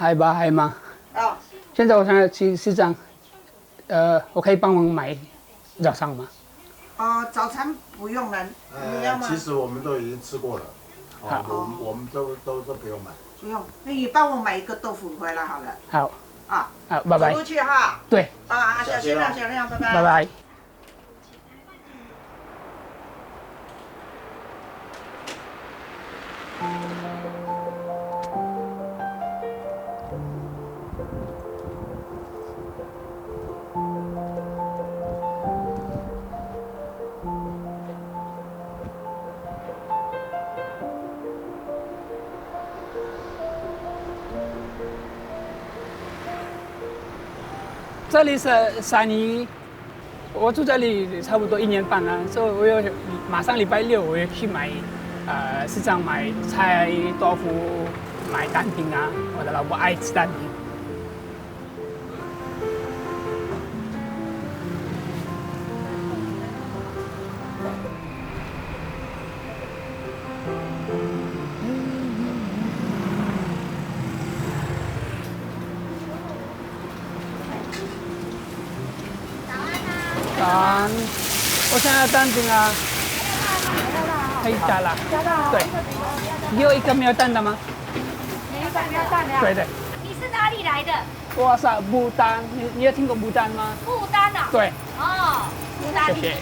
海吧，海吗？哦，现在我想要去市场，我可以帮忙买早餐吗？哦，早餐不用了，你要吗？其实我们都已经吃过了，好我们都不用买。不用，那你帮我买一个豆腐回来好了。好，啊，好，拜拜走。路去哈。对，啊，小心啊，小亮，拜拜。拜拜。这里是三一，我住这里差不多1年半了，所以我有马上礼拜六我要去买，市场买菜、豆腐、买蛋饼啊，我的老婆爱吃蛋饼。蛋，我想要蛋饼啊，可以加了。加到对，你有一个没有蛋的吗？每一个没有蛋的。对对，你是哪里来的？我是不丹，你有听过不丹吗？不丹啊。对，哦，不丹。谢谢。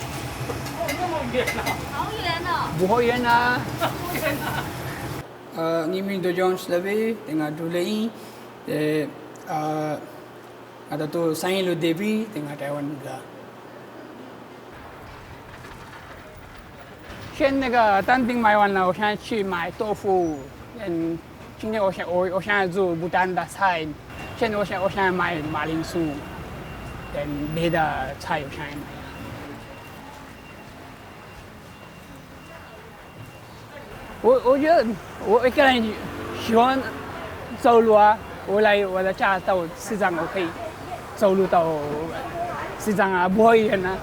好远哦。不好远啊。你们都讲是lebih dengan Dulai, ada tu Saint Louis Devi dengan Taiwan juga。先那个蛋饼买完了，我现在去买豆腐。今天我现在做不丹的菜，现在我想买马铃薯，别的菜我想买。我觉得我一个人喜欢走路啊，我的家到市场，我可以走路到市场啊，不会远啊。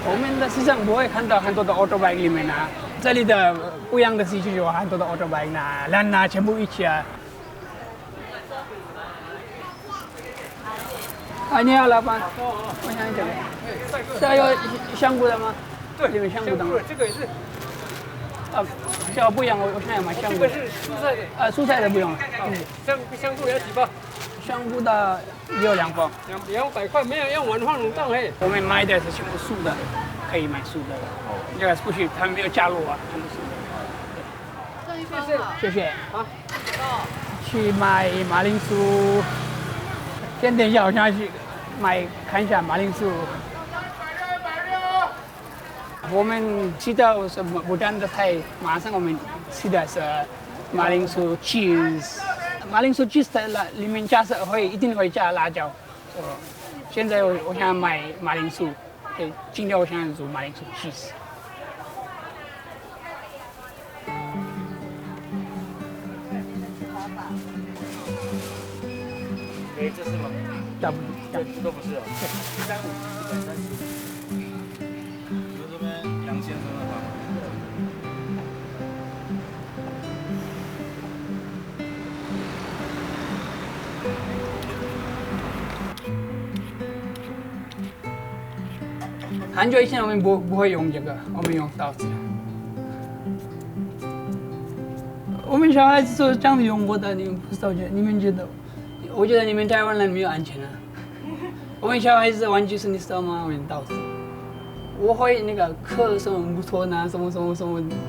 我们的市场不会看到很多的 auto bike 里面啊，这里的不一样的是就有很多的 auto bike 啊，人啊全部一起啊。你好，老板，我想这个，这有香菇的吗？对，里面香菇的吗？这个也是。这个不一样，我现在买香菇。这个是蔬菜的。蔬菜的不用了。香菇要几包？香菇的也有2包，200块，没有用完放冷冻嘿。我们买的是全部素的，可以买素的。这个不许，他们没有加入啊，全部素的。谢谢。好。去买马铃薯。先等一下，我现在去看一下马铃薯。我们吃到是不丹的菜，马上我们吃的是马铃薯 cheese。马铃薯 cheese 里面一定会加辣椒。现在我想买马铃薯，今天我想做马铃薯 cheese。这是吗？都不是哦。130。这边杨先生的房。很久以前我们不会用这个，我们用刀子。我们小孩子都这样子用过的，你们不知道你们觉得？我觉得你们台湾人没有安全啊。我们小孩子的玩具是你知道吗？我用刀子。我会那个刻什么木头呢？什么，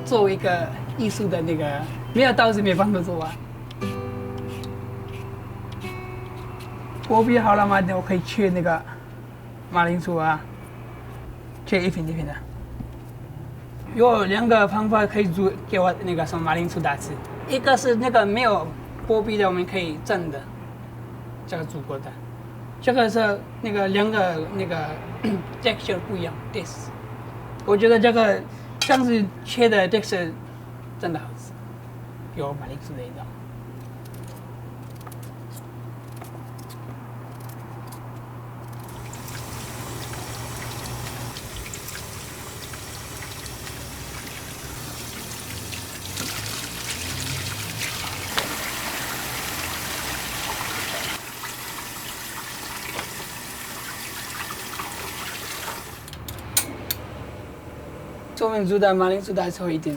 做一个艺术的那个，没有刀子没办法做啊。锅比好了嘛，我可以切那个马铃薯啊。切一片的，有2个方法可以煮给我那个什么马铃薯打吃，一个是那个没有剥皮的，我们可以蒸的，这个煮过的，这个是那个2个那个texture 不一样 taste， 我觉得这样子切的 texture 真的好吃，有马铃薯的味道。们住在马铃薯大时候一定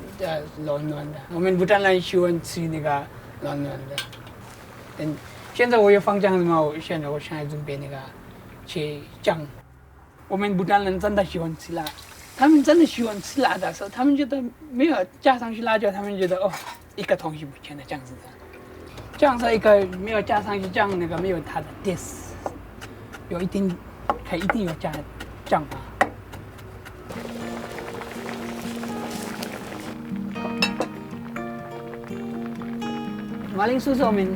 暖暖的。我们不但人喜欢吃那个暖暖的。现在我有放假什么？现在准备那个切酱。我们不但人真的喜欢吃辣，他们真的喜欢吃辣的时候，他们觉得没有加上去辣椒，他们觉得哦，一个东西不全的这样子的。这样是一个没有加上去酱，那个没有它的 taste， 有一定有加酱啊。马铃薯是我们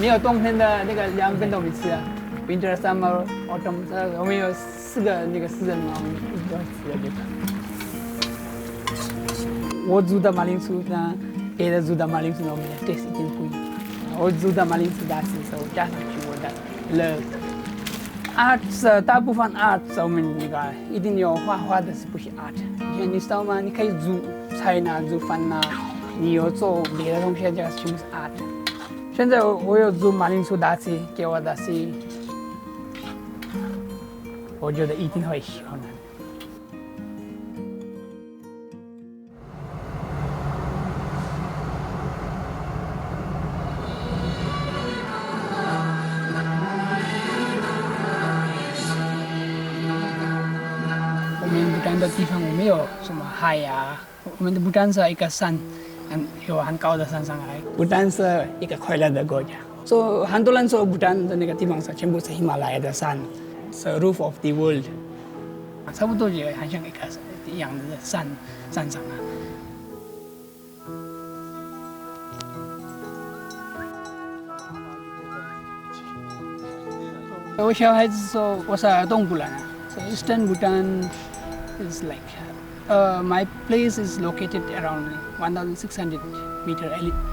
没有冬天的那个2个都没吃啊 ，Winter, Summer, Autumn， 我们有4个那个season嘛，我们一直吃的这个。我煮的马铃薯呢，别的煮的马铃薯呢，我们的 taste 一定不一样。我煮的马铃薯大师的时候加上去我的 love。Art 大部分 art 我们那个一定有画的是不是 art？ 你知道吗？你可以煮菜呐，煮饭呐，你有做别的东西，这个全部是 art。现在我有煮马铃薯大师给我的是，我觉得一定会喜欢的。我们不丹的地方没有什么海呀，我们的不丹是一个山，有很高的山上来。不丹是一个快乐的国家，所以很多人说不丹的那个地方是全部是喜马拉雅的山，是 roof of the world， 差不多也很像一个一样的山上啊。我小孩子说我是东部人啊。So Eastern Bhutan is like, my place is located around 1,600 meter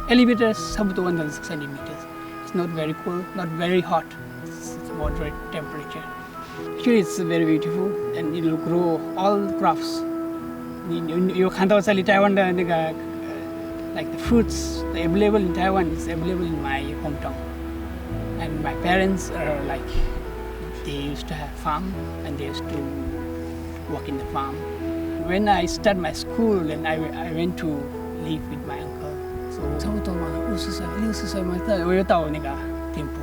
elevators, up to 1,600 meters. It's not very cold, not very hot. It's moderate temperature. Actually, it's very beautiful, and it will grow all crops. You can also see Taiwan, like the fruits available in Taiwan is available in my hometown. And my parents are like, they used to have farm and they used to work in the farm. When I started my school and I went to live with my uncle. So 差不多嘛，50岁、60岁嘛，我又到那个Thimphu.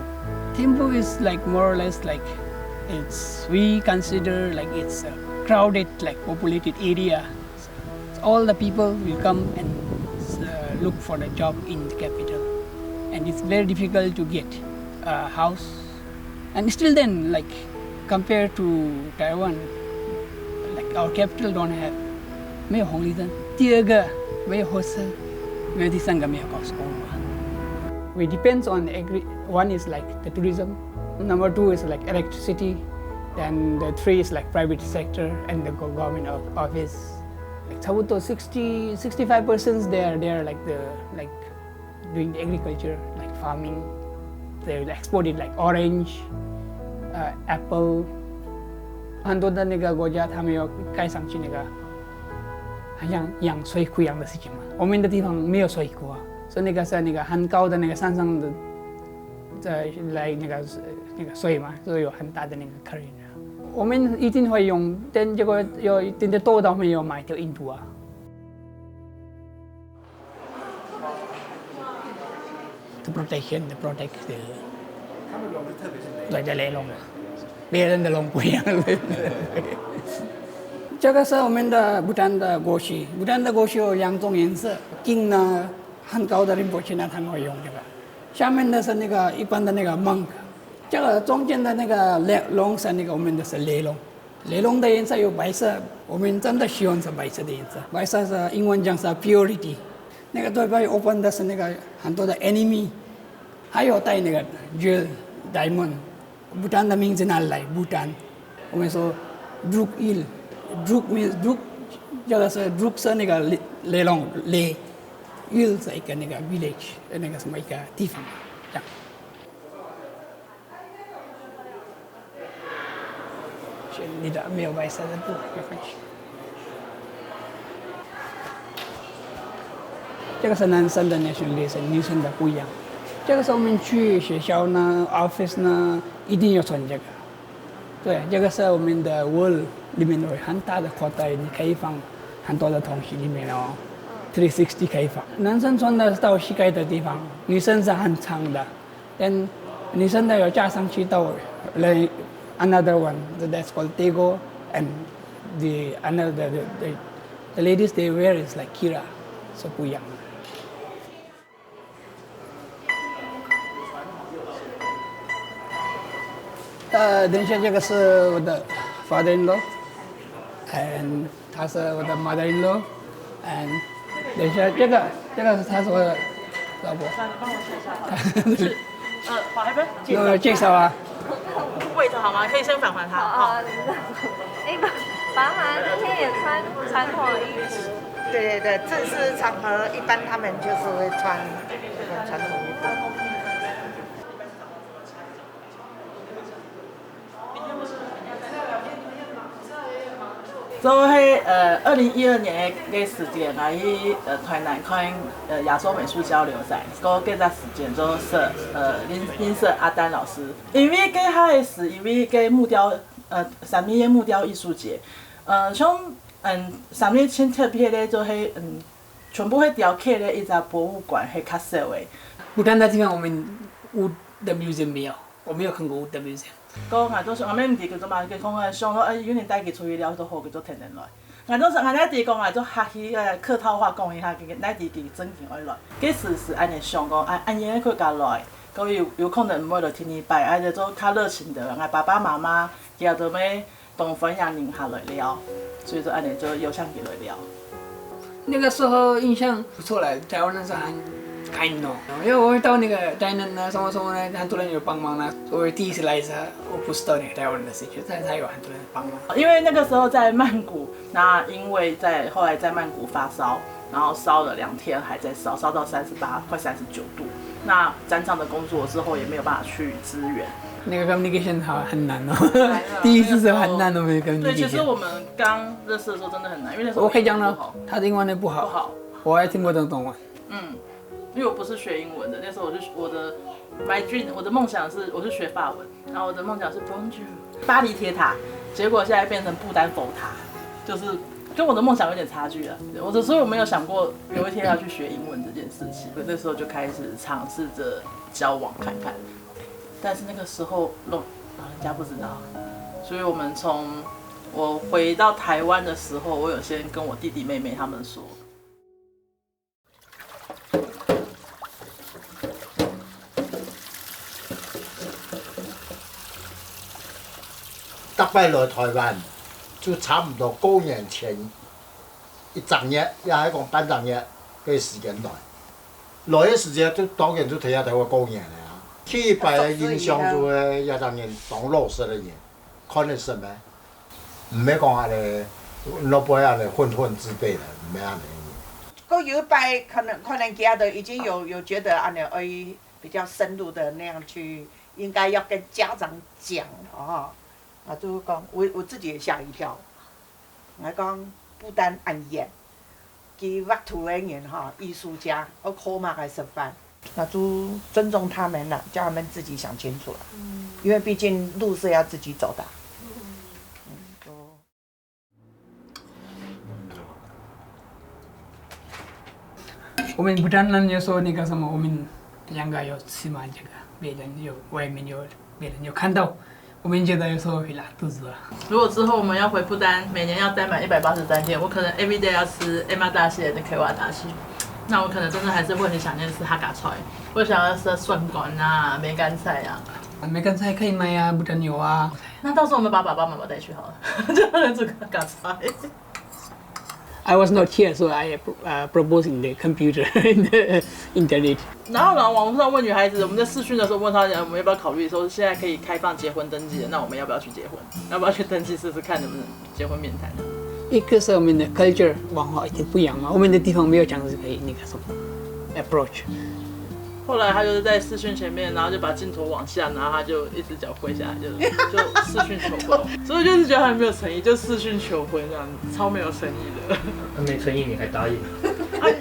Thimphu is like more or less like we consider like it's a crowded, like populated area. So all the people will come and look for the job in the capital, and it's very difficult to get a house. And still then, like compared to Taiwan, like our capital don't have 没有红绿灯，第二个没有火车，没有第三个没有高速公路。We depends on one is like the tourism, number 2 is like electricity, then the 3 is like private sector and the government office. Like 差不多65% they're like doing the agriculture, like farming. They will export it like orange, apple. 很多的那个国家他们要盖上去那个，好像养水库一样的事情嘛。我们的地方没有水库啊，所以那个是那个很高的那个山上的，来那个水嘛，所以有很大的那个客人啊。我们一定会用，但结果有一定的多到没有买到印度啊。To protect the 他们龙是特别是对的雷龙啊，别人的龙不一样。这个是我们的不丹的国旗，不丹的国旗有2种颜色，金呢很高的rinpoche呢他们会用这个，下面的是那个一般的那个 monk， 这个中间的那个龙是那个我们的是雷龙，雷龙的颜色有白色，我们真的喜欢是白色的颜色，白色是英文讲是 purity。那个对外 open 的是那个很多的 enemy， 还有带那个 jewel diamond。不丹的名字哪里来？不丹，我们说 Druk Il，Druk means Druk， 这个是 Druk 是那个雷龙雷 ，Il 是一个那个 village， 那个什么一个地方，这样。你的没有白色的布，没关系。这个是男生的 nationalism， 女生的不一样。这个是我们去学校呢 ，office 呢，一定要穿这个。对，这个是我们的 wall 里面有很大的口袋，你可以放很多的东西里面哦，360可以放。男生穿的到膝盖的地方，女生是很长的，但女生的有加上去到another one that's called tego and the ladies they wear is like kira， 是不一样的。等一下，这个是我的 father-in-law，and 他是我的 mother-in-law，and 等一下，这个他是我的老婆。帮我写下来。好，还不有介绍啊？位置好吗？可以先返还他。好。爸妈今天也穿传统衣服。对，正式场合一般他们就是会穿传统衣服。做迄2012年的事件来去台南看亚洲美术交流赛，个这个事件就是林舍阿丹老师，因为给他的是因为给木雕三米的木雕艺术节，像三米很特别的做迄全部迄雕刻的一个博物馆，迄较小的。不但那地方我们wood的 museum 没有，我没有看过wood的 museum。个俺都是，俺们唔叫做嘛，叫讲想说，有年带去出去了都好，叫做天然来。俺都是俺那地讲啊，做学习客套话讲一下，那地叫真情而来。假使是安尼想讲，安爷去家来，各位有可能唔会来听你拜，就做较热情的，俺爸爸妈妈也都要同分享宁下来了，所以说安尼就有想起来了。那个时候印象不错了，台湾人是很kind哦，因为我到那个台南啊什么什么呢，很多人有帮忙啊。我第一次来的时候，我不知道那个台湾人的事情，但是他有很多人帮忙。因为那个时候在曼谷，那因为后来在曼谷发烧，然后烧了2天还在烧，烧到38快39度。那展场的工作之后也没有办法去支援。那个 communication 很难哦，第一次是很难的那个 communication。对，其实我们刚认识的时候真的很难，因为那时候我可以讲了，他的英文也不好，我还听不懂中文。因为我不是学英文的，那时候我的 my dream， 我的梦想是我是学法文，然后我的梦想是 Bonjour 巴黎铁塔，结果现在变成不丹佛塔，就是跟我的梦想有点差距了。所以我没有想过有一天要去学英文这件事情，那时候就开始尝试着交往看看，但是那个时候老人家不知道，所以我回到台湾的时候，我有先跟我弟弟妹妹他们说。大概来台湾就差不多9年前1月，也係講頒獎日嘅時間內，來嘅時間就當然就睇下台灣公演了啊。去擺嘅印象就係也當然當老師嘅嘢，看得什麼？唔係講下咧，老輩下咧混之輩啦，唔係下咧。個有一擺可能家的已經有覺得按照比較深入的那樣去，應該要跟家長講哦。啊，就講我自己也嚇一跳，我講不但按演，佢畫圖嘅人哈藝術家，我考嘛來食飯，那就尊重他們了，叫他們自己想清楚了，因為畢竟路是要自己走的。我们不单单就说那个什么，我们两个有起码这个别人有外面有别人有看到。我们觉得有时候会拉肚子了。如果之后我们要回不丹，每年要待满183天，我可能 every day 要吃 Emma 大蟹的 K 瓦大蟹，那我可能真的还是会很想念吃哈嘎菜，我想要吃蒜干啊、梅干菜啊。梅干菜可以买啊，不但有啊。那到时候我们把爸爸妈妈带去好了，就能煮哈嘎菜。I was not here, so I proposed in the computer, in the internet. 然后呢，网络上问女孩子，我们在视讯的时候问她，我们要不要考虑说现在可以开放结婚登记了，那我们要不要去结婚？要不要去登记试试看能不能结婚面谈？一个是我们的 culture 文化已经不一样嘛，我们的地方没有这样子可以那个什么 approach。后来他就是在视讯前面，然后就把镜头往下，然后他就一只脚跪下来，就视讯求婚。所以就是觉得很没有诚意，就视讯求婚这样，超没有诚意的。没诚意你还答应？不然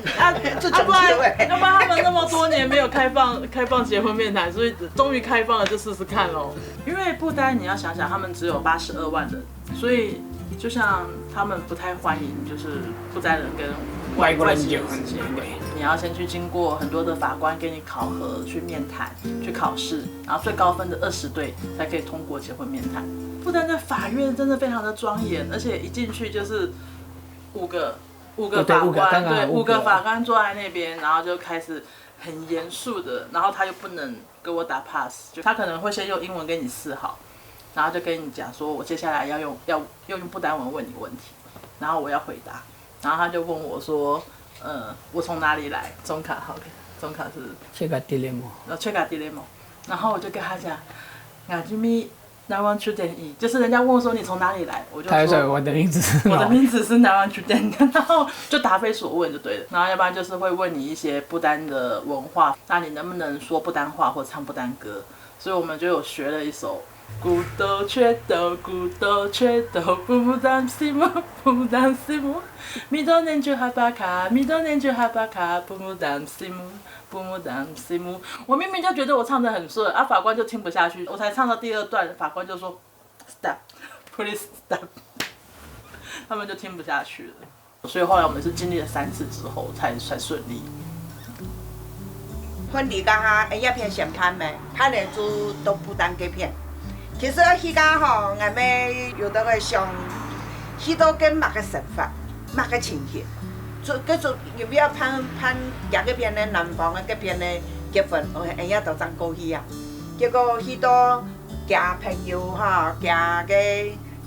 他们那么多年没有开放结婚面谈，所以终于开放了，就试试看咯。因为不丹你要想想，他们只有82万人，所以就像他们不太欢迎就是不丹人跟外国人结结婚，对，你要先去经过很多的法官给你考核、去面谈、去考试，然后最高分的20对才可以通过结婚面谈。不丹的法院真的非常的庄严，而且一进去就是五个法官，对，5个法官坐在那边，然后就开始很严肃的，然后他又不能给我打 pass， 就他可能会先用英文跟你示好，然后就跟你讲说，我接下来要用不丹文问你问题，然后我要回答，然后他就问我说，我从哪里来？中卡好，中卡是切个地雷么？切卡地雷蒙，然后我就跟他讲，啊，这咪南湾出点意，就是人家问我说你从哪里来，我就说我的名字是我的名字是南湾出点，然后就答非所问就对了。然后要不然就是会问你一些不丹的文化，那你能不能说不丹话或唱不丹歌？所以我们就有学了一首。古斗缺斗，古斗缺斗，不担心么，不担心么。米多年就哈巴卡，米多年就哈巴卡，不担心么，不担心么。我明明就觉得我唱得很顺，法官就听不下去，我才唱到第2段，法官就说 stop， please stop， 他们就听不下去了。所以后来我们是经历了3次之后才顺利。婚礼刚哈，一片先拍咩，拍了就都不丹给片。其实迄家吼，俺们有的个上，许多跟某个神法、某个亲戚，做要不要攀夹嗰边的南方的嗰边的结婚，人家都真高兴啊。结果许多夹朋友哈，夹个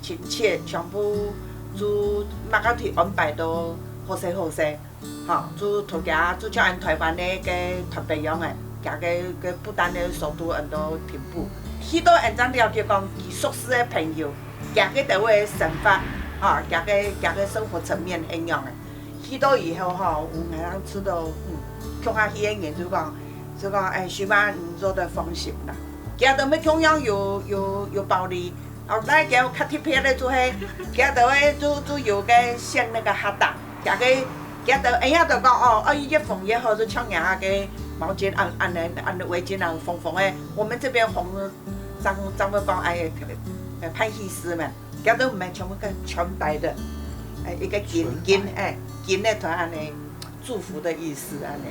亲戚全部就某个去安排到好势，哈，就头家就像按台湾的个台北样的，夹个不丹的首都很多平埔。许多人真了解讲，伊熟识的朋友，夹个台湾的生活，哈，夹个生活层面很样的。许多以后哈，有人知道，乡下去的人就讲，哎，希望你做的放心啦。夹到要中央有暴力，后来夹较特别的做嘿，夹到诶就有个像那个哈达，夹到人家就讲哦，伊越缝越好，就像人家个毛巾按围巾缝诶，我们这边缝。张会讲哎，潘西施嘛，夹到唔系全白的，一个金的团安尼，祝福的意思安尼。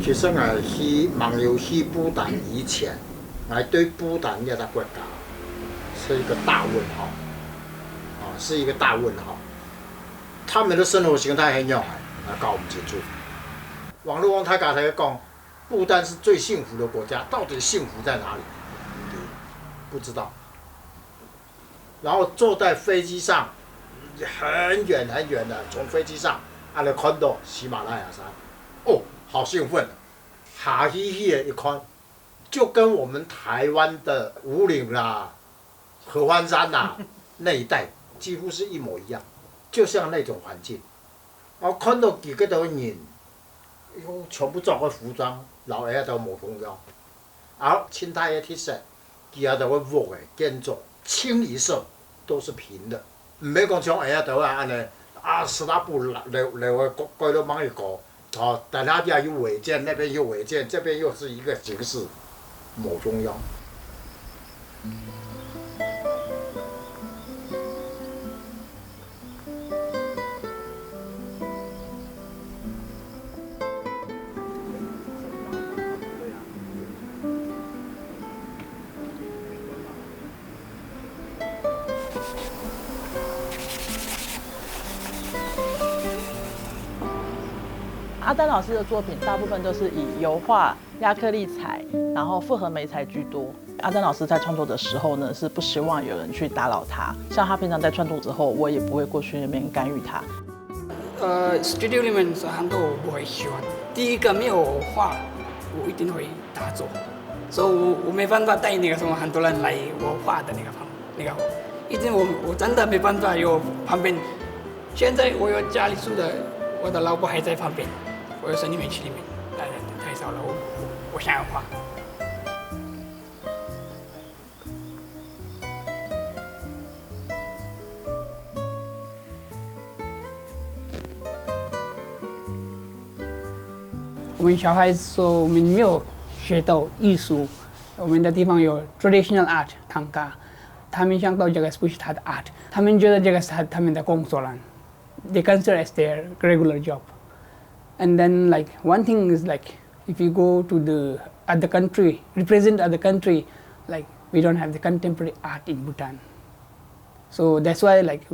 其实我去漫游去不丹以前，我对不丹这个国家是一个大问号，是一个大问号。他们的生活形态很样的，搞不清楚。网络上他刚才讲，不丹是最幸福的国家，到底幸福在哪里？不知道。然后坐在飞机上，很远的，从飞机上看到喜马拉雅山，哦。好兴奋，下去的一看，就跟我们台湾的武岭啦、合欢山啦那一带几乎是一模一样，就像那种环境。我看到几个的人，全部着个服装，老爷都冇重要，而青苔的 T 恤，其他都个木的建筑，清一色都是平的，唔免讲像下头啊安尼，斯拉布来个盖到往一个。但那边有违建，那边有违建，这边又是一个形式，某中央。阿丹老师的作品大部分都是以油画、亚克力彩，然后复合媒材居多。阿丹老师在创作的时候呢，是不希望有人去打扰他。像他平常在创作之后，我也不会过去那边干预他。studio 里面是很多我不会喜欢。第一个没有画，我一定会打走，所以我没办法带那个什么很多人来我画的那个，一定我真的没办法有旁边。现在我有家里住的，我的老婆还在旁边。我有生里面去里面，太少了，我想要画。我们小孩子说我们没有学到艺术，我们的地方有 traditional art 唐卡，他们想到这个不是他的 art， 他们觉得这个是他们的工作了 ，they consider as their regular job. And then like one thing is like if you go to the other country, represent other country, like we don't have the contemporary art in Bhutan. So that's why like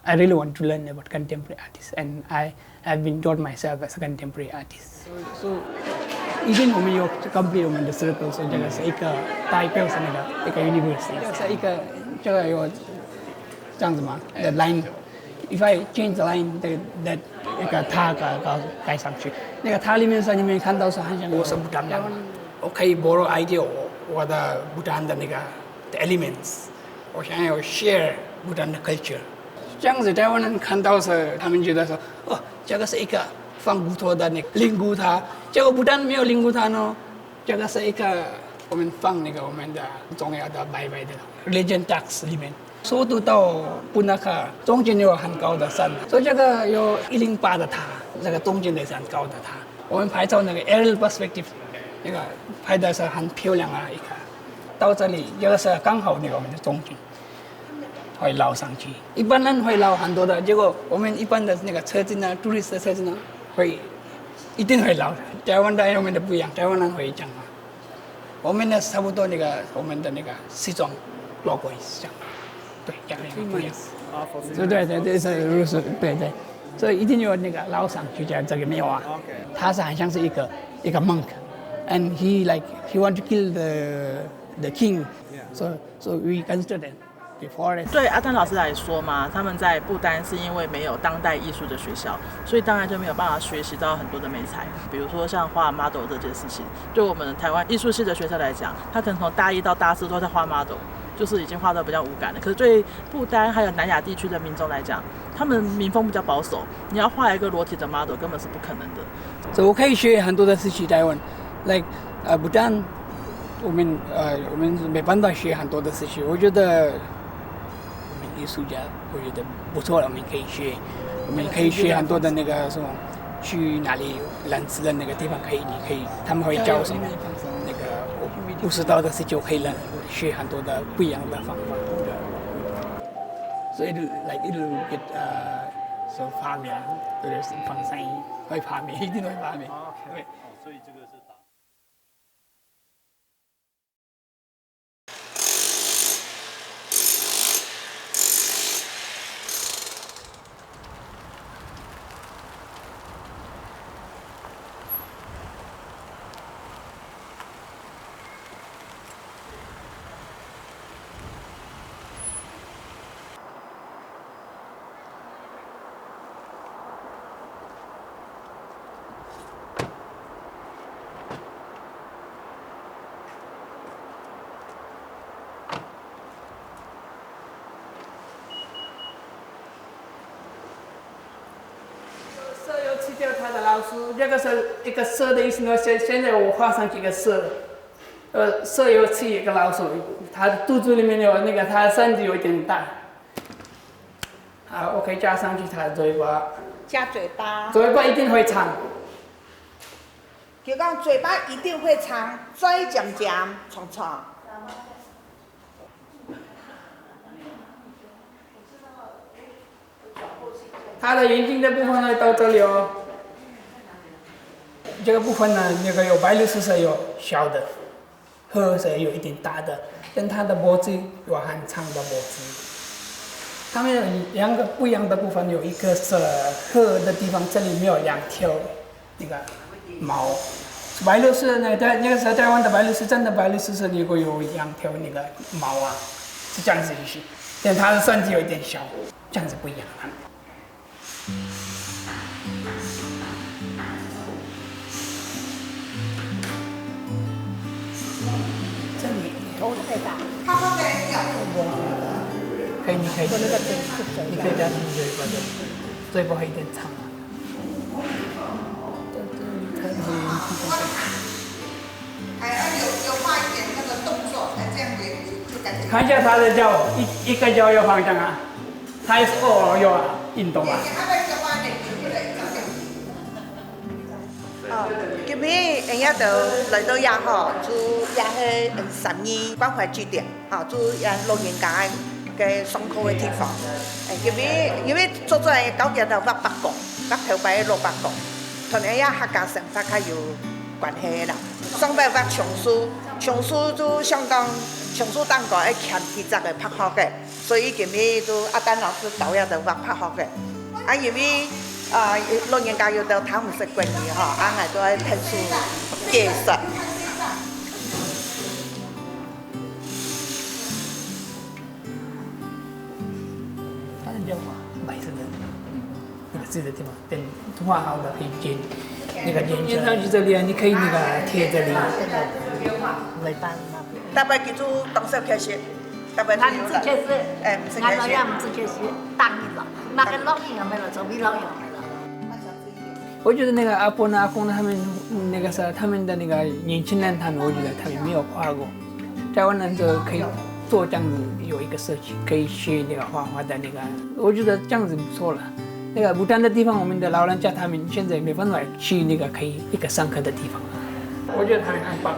I really want to learn about contemporary artists, and I have been taught myself as a contemporary artist. So 已经我们有 complete 我们的 circle， 所以这个是一个代表是那个一个 university， 这是一个这个有这样子嘛 ，the line。If I change the line, that 一个塔盖上去，那个塔里面是你们看到是好像我是不丹人，我可以 borrow idea 我的不丹的那个 the elements， 我想要 share 不丹的 culture。这样子台湾人看到是他们觉得说，哦，这个是一个放骨头的那个灵骨塔，结果不但没有灵骨塔呢，这个是一个我们放那个我们的重要的拜拜的 religion tax 里面。首都到布纳卡中间有很高的山，所以这个有108的塔，这个中间的是很高的塔。我们拍照那个 aerial perspective， 那个拍的是很漂亮啊一个。到这里这个是刚好那个我们的中间会捞上去，一般人会捞很多的，结果我们一般的那个车子呢 ，tourist 的车子呢，一定会捞的。台湾的我们的不一样，台湾人会讲啊，我们的差不多那个我们的那个西装 logo 也是这样。对，这样不一样。对，是，对，所以一定有那个捞上去这个庙啊。他是好像是一个 monk，and he want to kill the king，so we consider them before it。对阿丹老师来说嘛，他们在不丹是因为没有当代艺术的学校，所以当然就没有办法学习到很多的美材，比如说像画 model 这件事情，对我们台湾艺术系的学生来讲，他可能从大1到大4都在画 model。就是已经画到比较无感了，可是对不丹还有南亚地区的民众来讲，他们民风比较保守，你要画一个裸体的 model 根本是不可能的。所以我可以学很多的事情，台湾 ，like 不丹，我们没办法学很多的事情。我觉得我们艺术家，我觉得不错了，我们可以学很多的那个什么，去哪里认识的那个地方你可以，他们会教什么那个我不知道的事情，我可以学很多的不一样的方法。所以it'll get so 发明，就是放生意会发明，一定会发明。对。所以这个是打。吃掉它的老鼠，这个是一个蛇的意思呢。现在我画上几个蛇，蛇有吃一个老鼠，它肚子里面有那个，它身体有点大。好，我可以加上去它的嘴巴。加嘴巴。嘴巴一定会长。就讲嘴巴一定会长，嘴尖尖，长长。它的眼睛的部分呢，到这里哦。这个部分呢，那个有白鹭鸶有小的，褐色有一点大的，跟它的脖子有很长的脖子。它们有两个不一样的部分，有一个是褐的地方，这里没有2条那个毛。白鹭鸶那个是台湾的白鹭鸶，真的白鹭鸶是如果有2条那个毛啊，是这样子去，但它的身体有一点小，这样子不一样啊。这里头太大，它放在脚。可以，你可以加进嘴巴的，嘴巴会有点长啊。还要有画一点那个动作，这样就感觉。看一下他的脚，一个脚有方向啊，他也是有运动啊。今日人家就来到遐吼，做遐个12关怀据点，吼，做遐老人家嘅上课嘅地方。今日因为做出来9点就挖8公，挖头摆600公，同人家客家生活较有关系啦。上摆挖松树，松树就香港松树蛋糕要欠几十个拍好嘅，所以今日就阿丹老师导遐就挖拍好嘅。因为老人家有到他们是关于哈，俺都要特殊介绍。它是叫白色的那个字的地方，等画好了可以剪，那个剪上去这里啊，你可以那个贴这里。来办那边。大概记住动手开始，大概那你之前是，哎，不是俺开始。老爷们之前是大一了，那个老人也没了，周围老人没了。我觉得那个阿婆呢、阿公呢，他们那个啥，他们的那个年轻人，他们我觉得他们没有画过。台湾人就可以做这样子，有一个设计，可以学那个画画的那个，我觉得这样子不错了。那个不丹的地方，我们的老人家他们现在没办法去那个可以一个上课的地方。我觉得他们很棒。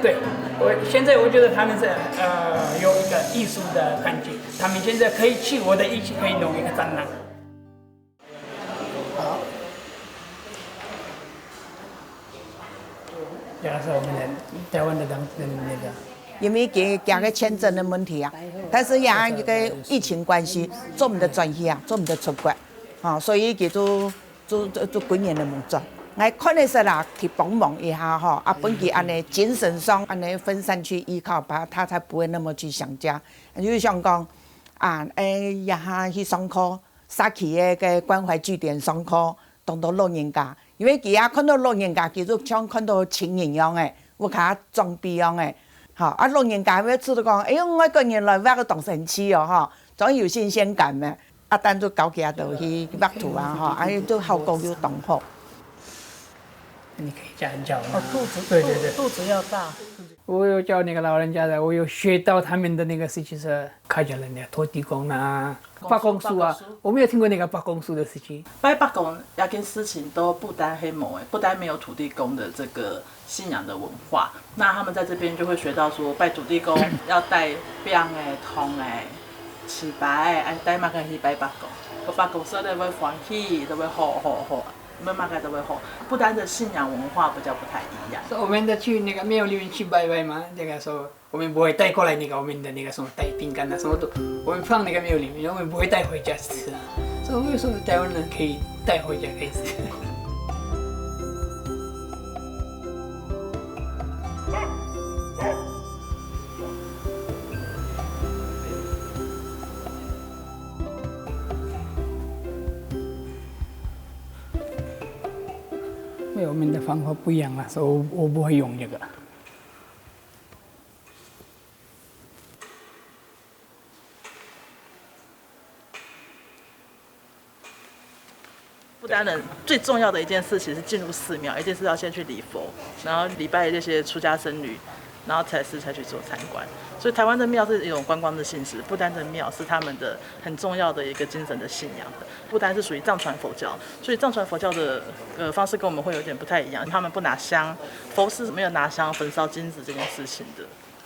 对，现在我觉得他们是有一个艺术的感觉，他们现在可以去我的一起可以弄一个展览。这个是我们的台湾的那个。因为加个签证的问题啊，但是也一个疫情关系，做唔得转去啊，做唔得出国，所以佢做几年都冇做。我看的是啦，去帮忙一下哈，本佢安尼精神上安尼分散去依靠吧，他才不会那么去想家。就像讲也下去上课，沙起个关怀据点上课，当到老人家，因为佢也看到老人家，佢就像看到亲人样诶，有卡装逼样诶。老人家每次都讲，哎呦，我一个人来挖个动神器哦，总有新鲜感咩。等就搞佢就去挖土啊，都效果就动好。你可以这样教。肚子对对对，肚子要大。我有教那个老人家的，我有学到他们的那个事情是开展了那个拖地工啊、八公树啊，我没有听过那个八公树的事情。拜八公要跟事情都不单黑某不单没有土地公的这个信仰的文化，那他们在这边就会学到说拜土地公要带饼诶、铜诶、糍粑诶，带嘛个去拜八公，个八公说的会欢喜，都会好。慢慢都会好，不丹的信仰文化比较不太一样。我们的去那个庙里面去拜拜嘛，那个时候我们不会带过来那个我们的那个什么带饼干啊什么都，我们放那个庙里面，我们不会带回家吃啊。所以为什么台湾人可以带回家可以吃？因为我们的方法不一样了，所以我不会用这个。不丹人最重要的一件事情是进入寺庙，一定是要先去礼佛，然后礼拜这些出家僧侣，然后才去做参观。所以台湾的庙是一种观光的性质，不丹的庙是他们的很重要的一个精神的信仰的。不丹是属于藏传佛教，所以藏传佛教的方式跟我们会有点不太一样，他们不拿香，佛是没有拿香焚烧金子这件事情的。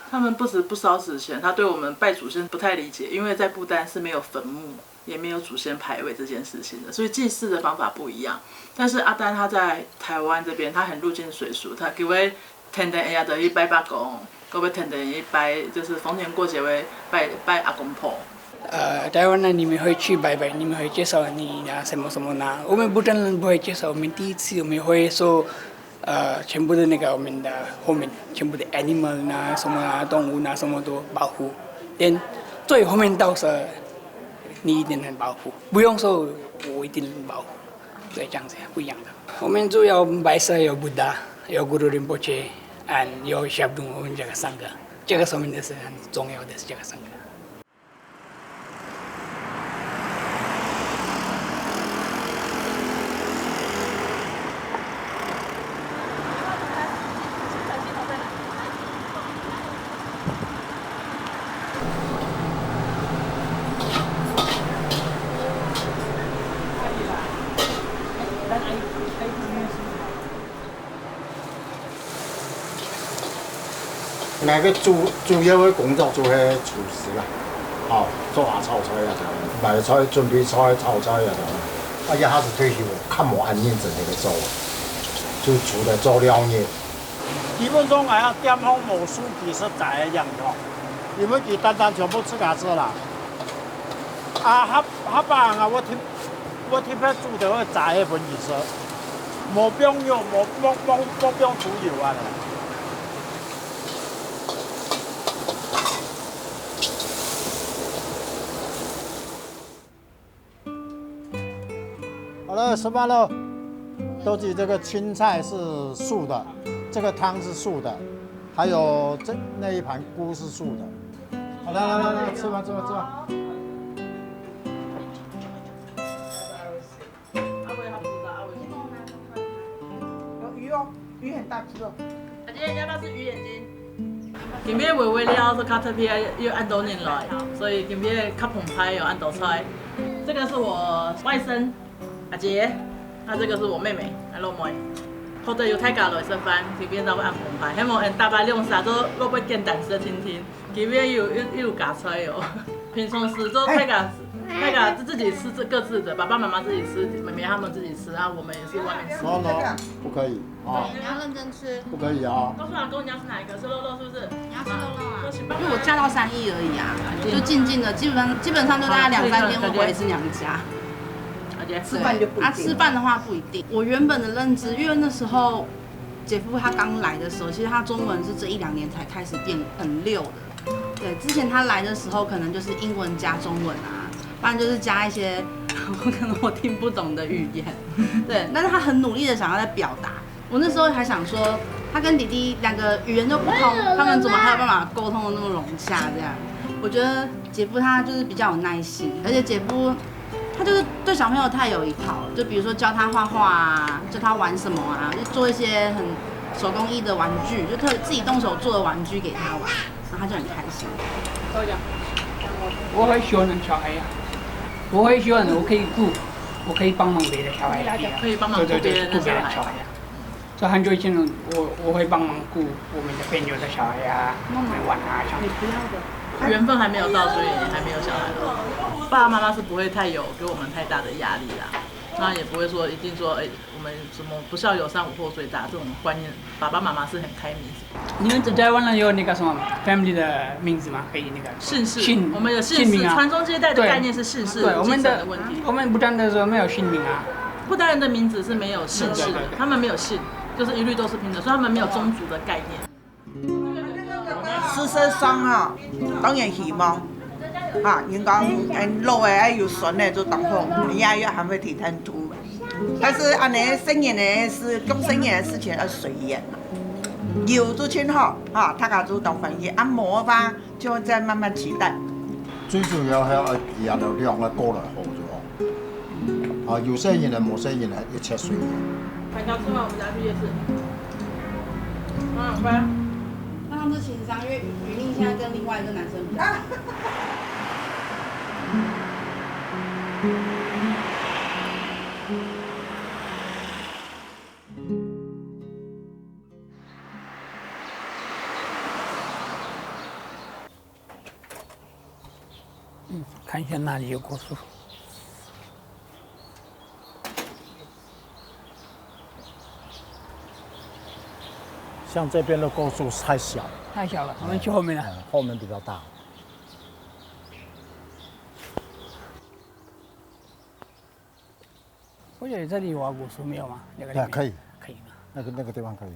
他们不止不烧纸钱，他对我们拜祖先不太理解，因为在不丹是没有坟墓，也没有祖先牌位这件事情的，所以祭祀的方法不一样。但是阿丹他在台湾这边，他很入境水俗，他给我天天要得去拜八公。各位天天一拜，就是逢年过节会拜阿公婆。台湾人你们会去拜拜，你们会介绍你拿什么什么拿。我们不丹人不会介绍，我们第一次我们会说，全部的那个我们的后面全部的 animal 呐，什么啊动物呐，什么都保护。连最后面到时你一定很保护，不用说我一定保护，所以这样子不一样的。我们主要拜神有布达，有古鲁林波切。有小东，我们这个三个，这个上面的是很重要的，是这个三个。那个主要的工作做迄厨师啦，哦，做下炒菜啊，买菜准备菜炒菜啊，啊，一下子退休，看我很认真那个做，就除了做料理。基本上係啊，點好無書其實就係一樣嘅，因為佢單單全部自家做啦。啊，下班啊，我聽佢煮的我炸一份意思，冇必要煮油啊。好了，吃饭喽。豆子这个青菜是素的，这个汤是素的，还有那一盘菇是素的。好，来，吃吧。有鱼哦，鱼很大只哦。姐姐，你要不要吃鱼眼睛？今天微微料是卡特皮又按豆进来，所以今天卡澎湃有按豆菜。这个是我外甥阿杰，那这个是我妹妹阿老妹。或者有太家来食饭，今天就会按澎湃。希望大家用啥都落不简单食听听。今天有夹菜哦。平常时都太家自己吃各自的，爸爸妈妈自己吃，妹妹他们自己吃，然后我们也是外面吃。不可以啊！你要认真吃。不可以啊！告诉老公你要吃哪一个？吃肉是不是？你要吃肉啊？因因为我嫁到3亿而已啊，就静静的，基本上就大概2、3天会回一次娘家。吃饭就不一定。吃饭的话不一定。我原本的认知，因为那时候姐夫他刚来的时候，其实他中文是这1、2年才开始变很溜的。对，之前他来的时候可能就是英文加中文啊，不然就是加一些可能我听不懂的语言。对，但是他很努力的想要在表达。我那时候还想说，他跟弟弟2个语言都不通，他们怎么还有办法沟通的那么融洽？这样，我觉得姐夫他就是比较有耐心，而且姐夫他就是对小朋友太有一套，就比如说教他画画啊，教他玩什么啊，就做一些很手工艺的玩具，就自己动手做的玩具给他玩，然后他就很开心。我很喜欢小孩呀，我很喜欢，我可以顾，我可以帮忙别的小孩，可以帮忙顾别人的小孩。这很久以前我会帮忙顾我们的朋友的小孩呀，玩啊，小孩。缘分还没有到，所以还没有小孩。爸爸妈妈是不会给我们太大的压力啦，那也不会说一定说我们什么不孝有三五祸最大这种观念，爸爸妈妈是很开明。你们在台湾人有那个什么 family 的名字吗？可以那个姓氏，我们有姓氏，传宗接代的概念是姓氏，对，我们的问题。我们不丹的时候没有姓名啊，不丹人的名字是没有姓氏的，他们没有姓，就是一律都是拼的，所以他们没有宗族的概念。事实上啊，當然希望嚇，人講老嘅有孫嘅就當好，也要還會提很多。但是安尼生意呢是講生意的事情要隨緣，有就挺好嚇，大家就當歡喜，按冇吧就再慢慢期待。最重要係要記下量嘅過來好咗。啊，有生意的冇生意的一切隨緣。海椒吃完，我們再去夜市。拜。那他是情商，因为雨令现在跟另外一个男生比较好。看一下哪里有果树。像这边的果树太小，太小了，我们去后面了。后面比较大。我觉得这里有果树没有吗？那个可以，可以吗？那个地方可以。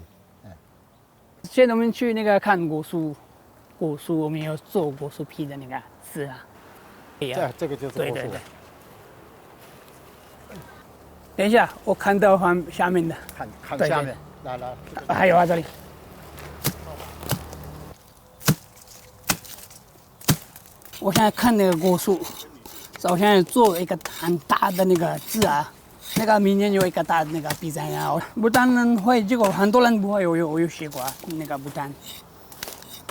现在我们去那个看果树，我们有做果树皮的那个丝啊。这个就是果树。对。等一下，我看到下面的。看下面，来。还有啊，这里。我现在看那个果树，我现在做一个很大的那个字啊，那个明年有一个大的那个比赛啊。不丹人会，结果很多人不会，我有学过那个不丹。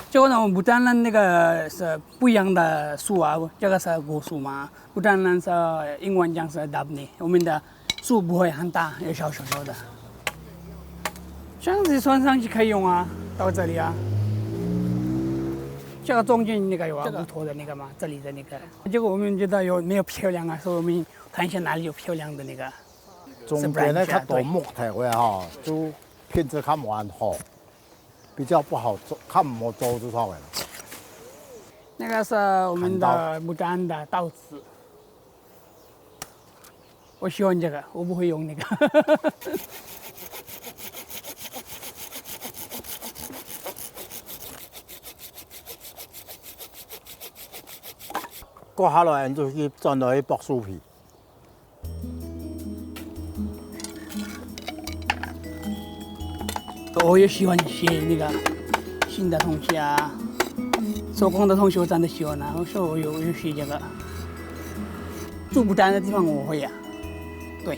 结果呢，我们不丹人那个是不一样的树啊，这个是果树嘛，不丹人是英文讲是 dabney， 我们的树不会很大，有小的。这样子穿上去可以用啊，到这里啊。这个中间那个有啊，木头的那个嘛，这里的那个。结果我们觉得没有漂亮啊，所以我们看一下哪里有漂亮的那个。中间呢，较多木头的哈，就品质较完好，比较不好做，较唔好做就好了。那个是我们的牡丹的刀子，我喜欢这个，我不会用那个。割下來就去轉落去剝樹皮。我也喜欢学那个新的东西啊，手工的东西我真的喜欢啊。所以我有学这个。住不丹的地方我会呀、对。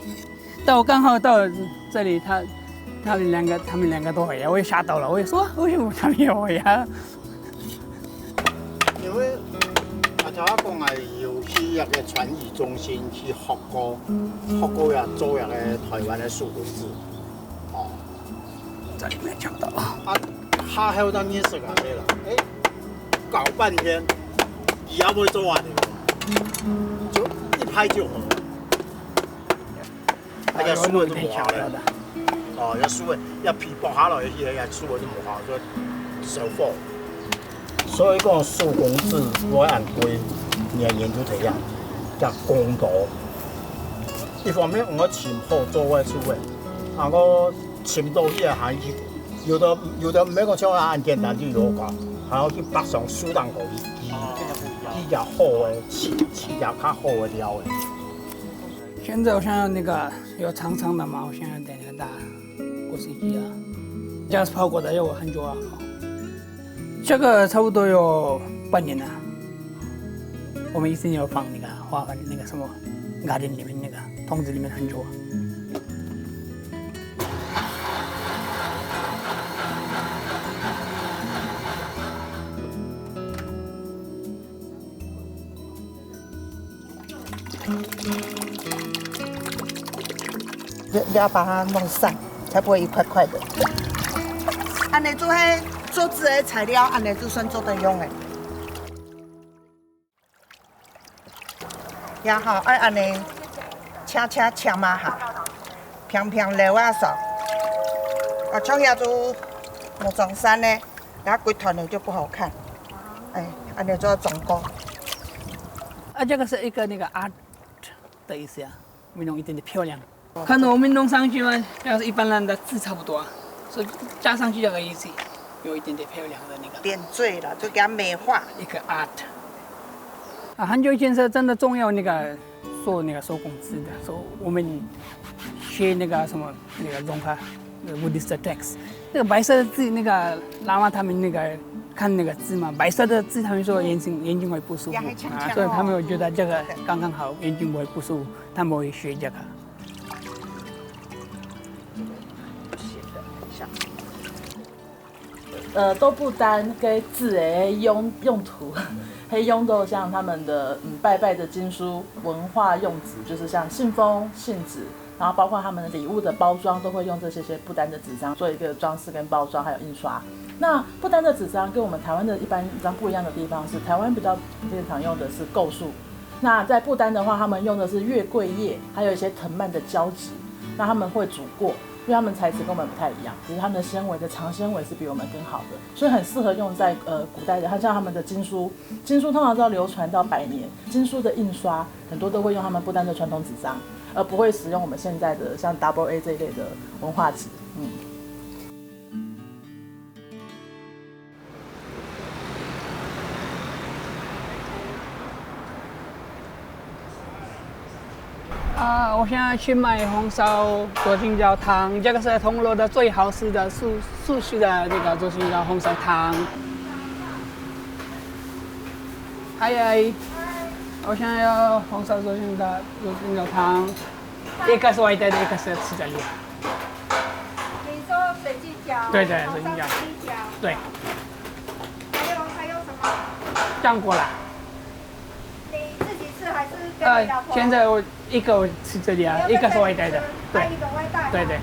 但我刚好到这里，他们两个都会呀，我也吓到了，我也说为什么他们也会呀？因为阿头我讲係要去一個傳藝中心去學過呀做一個台灣的素食。哦。这里面讲到。他還有當面食啊，對了，搞半天，也不會做完的，就一拍就好。那個酥味都冇好咧。哦，一酥味一皮剝下來，一酥味都冇好，就手貨。所以講手工制，我按規年研究這樣，叫公道。一方面我前後做嘅酥味，我前到去行去。有的唔係講像按簡單就有個，還要去北上蘇丹嗰啲，比較好嘅，起較較好嘅料嘅。現在我想要那個有長長的嘛，我想要帶那個大鍋燒雞啊，這個是泡過的，要我很久啊。這個差不多有半年了，我們以前有放那個花盆那個什麼 garden 裡面那個桶子裡面很久。要把它弄散，才不会一块块的。安尼做迄做制的材料，安尼就算做得用的。也好，爱安尼切嘛哈，平溜啊扫。啊，像遐做木桩山呢，然后规团的就不好看。哎，安尼做总工。啊，这个是一个那个 art 的意思呀，我们弄一点点漂亮。看到我们弄上去嘛，这个是一般人的字差不多啊，所以加上去这个意思，有一点点漂亮的那个点缀了，就给它美化。一个 art。啊，很久以前是真的重要那个做那个手工字的，所以我们学那个什么那个融化那个 Buddhist text， 那个白色的字，那个喇嘛他们那个看那个字嘛，白色的字他们说眼睛会不舒服啊，所以他们会觉得这个刚刚好，眼睛不会不舒服，他们会学这个。都不单跟字的用途，还用到像他们的拜拜的经书文化用纸，就是像信封、信纸，然后包括他们的礼物的包装都会用这些不丹的纸张做一个装饰跟包装，还有印刷。那不丹的纸张跟我们台湾的一般纸张不一样的地方是，台湾比较经常用的是构树，那在不丹的话，他们用的是月桂叶，还有一些藤蔓的胶质，那他们会煮过。因为他们材质跟我们不太一样，只是他们的纤维的长纤维是比我们更好的，所以很适合用在古代的。像他们的经书通常都要流传到100年，经书的印刷很多都会用他们不丹的传统纸张，而不会使用我们现在的像 Double A 这一类的文化纸。啊，我现在去买红烧左青椒汤，这个是铜锣的最好吃的素食的那个左青椒红烧汤。还有，我想要红烧左青椒汤，一个是外带的，一个是吃的里。你说水晶饺？对对，水晶饺。对。还有什么？酱过了。你自己吃还是跟你老婆？现在一个我吃这里啊，一个是外带的，对，一个外带，对对。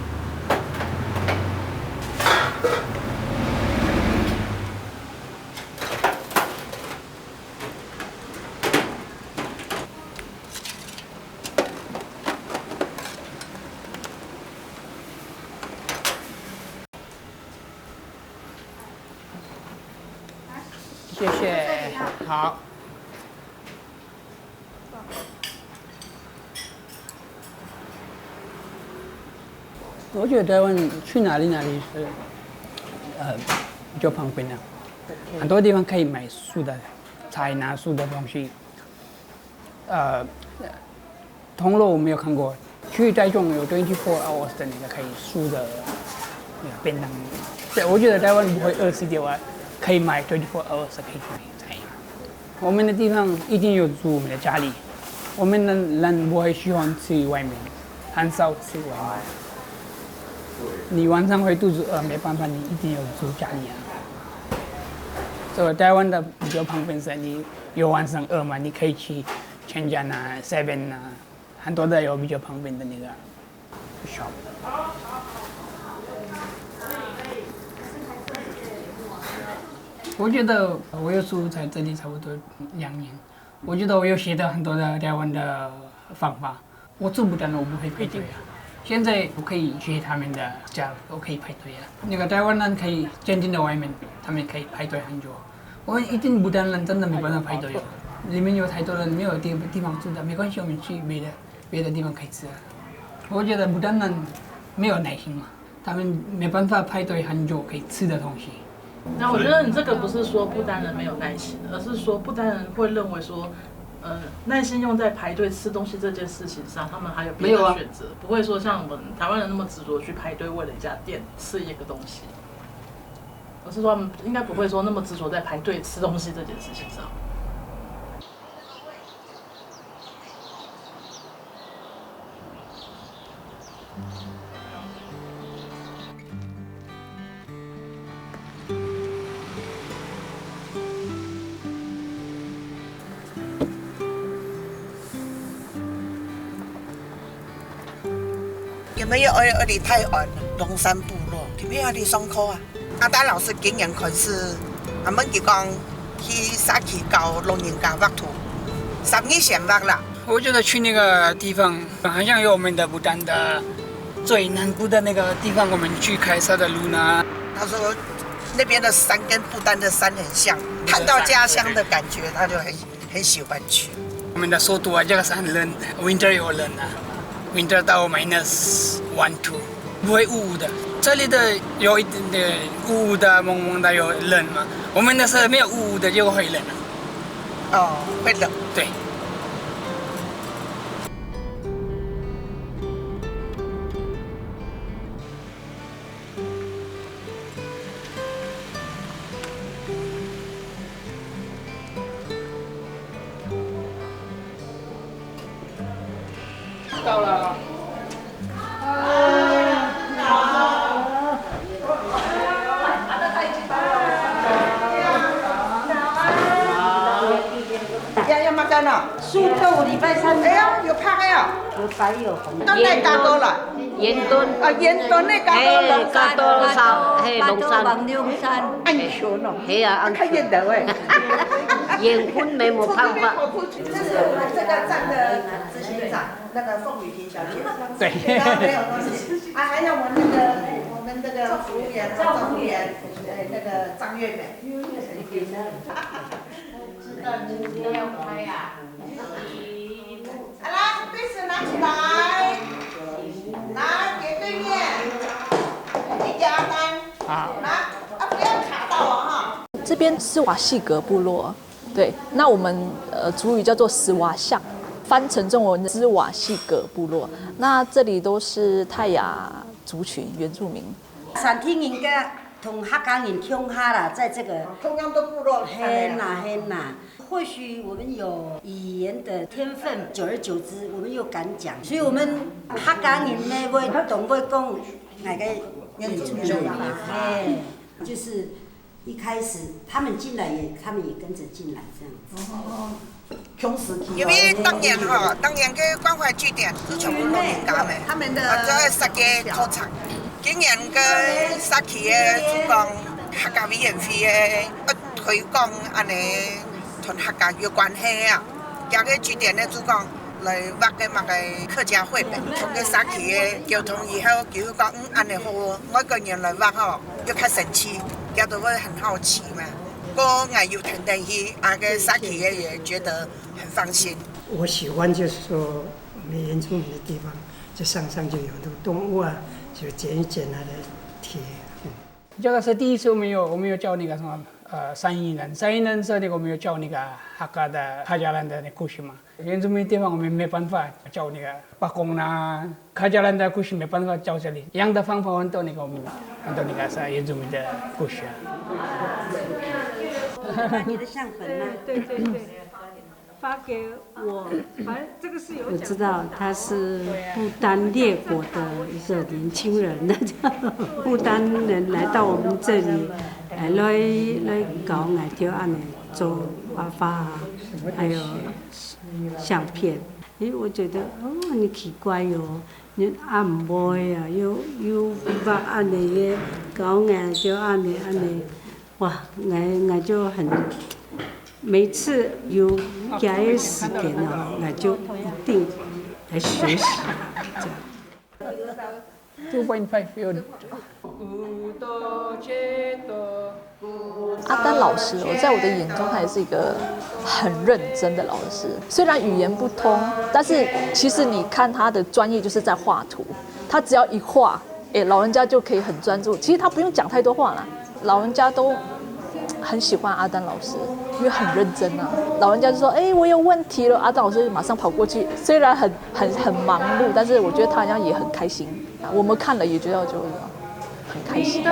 谢谢。好。我觉得台湾去哪里是比较方便的，很多地方可以买素的菜，拿素的东西。铜锣我没有看过，去台中有24 hours 的那个可以素的那个便当。对，我觉得台湾不会饿死的话，可以买24 hours 可以买菜。我们的地方一定有煮我们的家里，我们的人不会喜欢吃外面，很少吃外面。你晚上会肚子饿，没办法，你一定有煮家里啊。所以台湾的比较方便是，你有晚上饿嘛，你可以去全家啊、7啊，很多的有比较方便的那个 shop。我觉得我有住在这里差不多2年，我觉得我有学到很多的台湾的方法。我做不到，我不会排队啊。现在我可以学他们的家，我可以排队啊。那个台湾人可以渐渐的外面，他们可以排队很久。我们一定不丹人真的没办法排队哦，里面有太多人没有地方住的，没关系，我们去别的地方可以吃啊。我觉得不丹人没有耐心嘛，他们没办法排队很久可以吃的东西。那我觉得你这个不是说不丹人没有耐心，而是说不丹人会认为说。耐心用在排队吃东西这件事情上，他们还有别的选择，不会说像我们台湾人那么执着去排队为了一家店吃一个东西。我是说，他们应该不会说那么执着在排队吃东西这件事情上。有没有离太远了？龙山部落，有没有离松口啊？阿丹老师经验可是，我们就讲去沙溪搞龙人家挖土，3年前挖啦。我觉得去那个地方，好像有我们的不丹的最南部的那个地方，我们去开车的路呢。他说那边的山跟不丹的山很像，看到家乡的感觉，他就很喜欢去。我们的首都啊，这个是很冷 ，winter 有冷啊。winter 到-1、2，不会雾的。这里的有一点点雾的、蒙蒙的，有冷嘛。我们的是没有雾的，就会冷。哦，会冷。对。到了。要 makan 啊？素豆礼拜三。哎呀，有拍的呀。有白有红。都那加多了。盐墩。啊，盐墩那加多了。加多少？嘿，龙山。龙山。安全哦。嘿啊，安全。看见的喂。盐分没有办法。这是我们这个站的执行长，那个凤雨婷小姐。对。没有东西。啊，还有我们这个服务员，赵服务员，那个张月美。要拍呀！好啦，杯子拿起来，拿给对面，一家单。好。拿啊，不要卡到哦哈。这边斯瓦细格部落，对，那我们族语叫做斯瓦象，翻成中文的斯瓦细格部落。那这里都是泰雅族群原住民。山天人跟同客家人乡下啦，在这个同样的部落。很呐。或许我们有语言的天分，久而久之，我们又敢讲，所以我们客家人呢会懂会讲哪个原住民嘛，哎，就是一开始他们进来他们也跟着进来这样子。因为当年去关怀据点是全部农民家的，他们的这设计土产，今年跟沙溪的主讲客家委员会的推广安尼。同客家有关系啊！加个据点的主讲来画个客家绘本，从个沙溪的交通以后，就讲安尼好，外国人来画吼，要较神奇，大家都会很好奇嘛。过俺有腾腾去，个撒去也觉得很放心。我喜欢就是说我们原住民的地方，就山上就有很多动物啊，就捡一捡它的铁。这个是第一次我们有教那个什么三一人是那个我们有教那个哈嘎的客家人的那故事嘛。原住民地方我们没办法教那个巴公啦，客家人的故事没办法教这里，一样的方法很多那个我们很多那个是原住民的故事。把你的像粉吗？对对对。发给我，反正这个是有。我知道他是不丹列国的一个年轻人，不丹人来到我们这里，来搞矮条案的做娃娃啊，还有相片。我觉得你奇怪哟，你按摩呀，有把按的搞矮条按的，哇，我就很。每次有给时间呢，我就一定来学习。2.5阿丹老师，在我的眼中，他也是一个很认真的老师。虽然语言不通，但是其实你看他的专业就是在画图。他只要一画，老人家就可以很专注。其实他不用讲太多话啦，老人家都很喜欢阿丹老师，因为很认真啊。老人家就说：“我有问题了。”阿丹老师马上跑过去，虽然很忙碌，但是我觉得他好像也很开心。我们看了也觉得就很开心。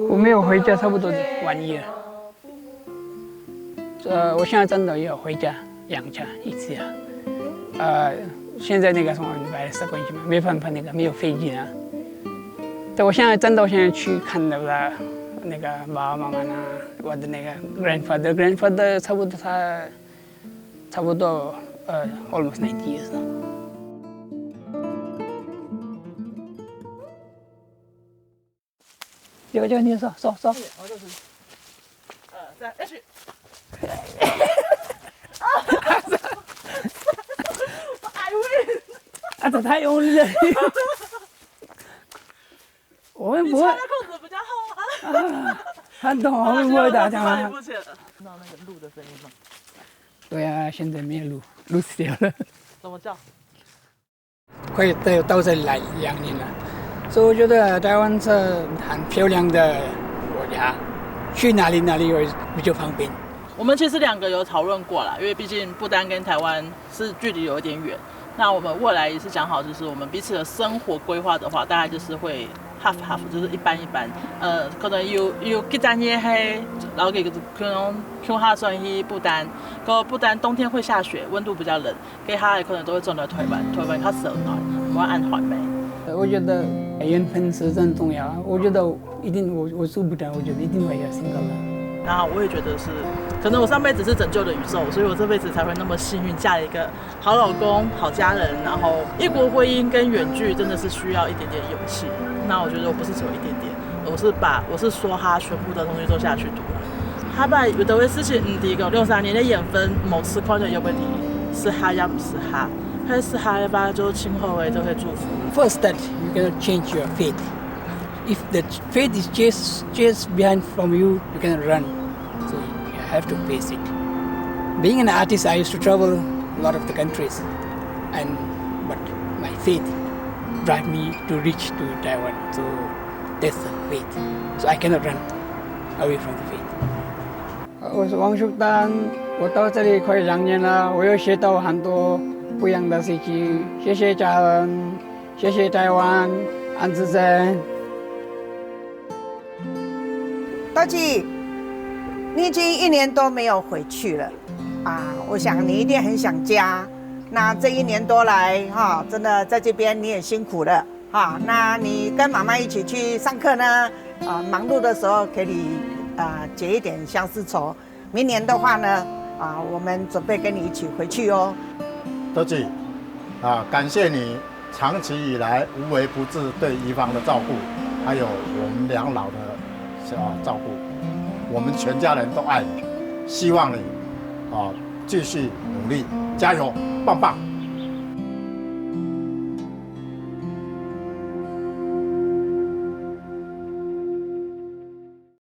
我没有回家差不多1年了。我现在真的要回家养家一次啊。现在那个什么virus关系嘛，没办法，那个没有飞机啊。但我现在真的去看那个爸爸妈妈呢，我的那个 grandfather 差不多almost 90 years 了。这个你说。这太用力了。我们不会。你穿的裤子比较厚啊。很懂，我们不会打架吗？听到那个鹿的声音吗？对啊，现在没有鹿死掉了。怎么叫？快到这里来2年了，所以我觉得台湾是很漂亮的国家，去哪里会比较方便。我们其实2个有讨论过啦，因为毕竟不丹跟台湾是距离有一点远。那我们未来也是讲好，就是我们彼此的生活规划的话，大概就是会 half， 就是一般。可能有几站夜黑，然后可能去下算去不丹，不丹冬天会下雪，温度比较冷，给他可能都会种到台湾它冷暖，我按环美。我觉得缘分是很重要，我觉得一定我做不到，我觉得一定会有single的。然后我也觉得是，可能我上辈子是拯救了宇宙，所以我这辈子才会那么幸运，嫁了一个好老公、好家人。然后异国婚姻跟远距真的是需要一点点勇气。那我觉得我不是只有一点点，我是说他全部的东西都下去读了。他把有的事情第一个63年的眼分某次看的有问题，是他也不是他，还是他吧，就今后的都会祝福。First that you cannot change your fate. If the fate is just behind from you, you cannot run. So you have to face it. Being an artist, I used to travel a lot of the countries, but my fate drive me to reach to Taiwan. So that's the fate. So I cannot run away from the fate. 我是王淑丹，我到这里快2年了，我又学到很多不一样的事情。谢谢家人，谢谢台湾，安子珍。刀记，你已经1年多没有回去了啊！我想你一定很想家。那这1年多来，真的在这边你也辛苦了那你跟妈妈一起去上课呢，忙碌的时候可以解一点相思愁。明年的话呢，我们准备跟你一起回去哦。刀记，感谢你长期以来无微不至对宜芳的照顾，还有我们2老的照顾，我们全家人都爱你，希望你继续努力，加油，棒棒！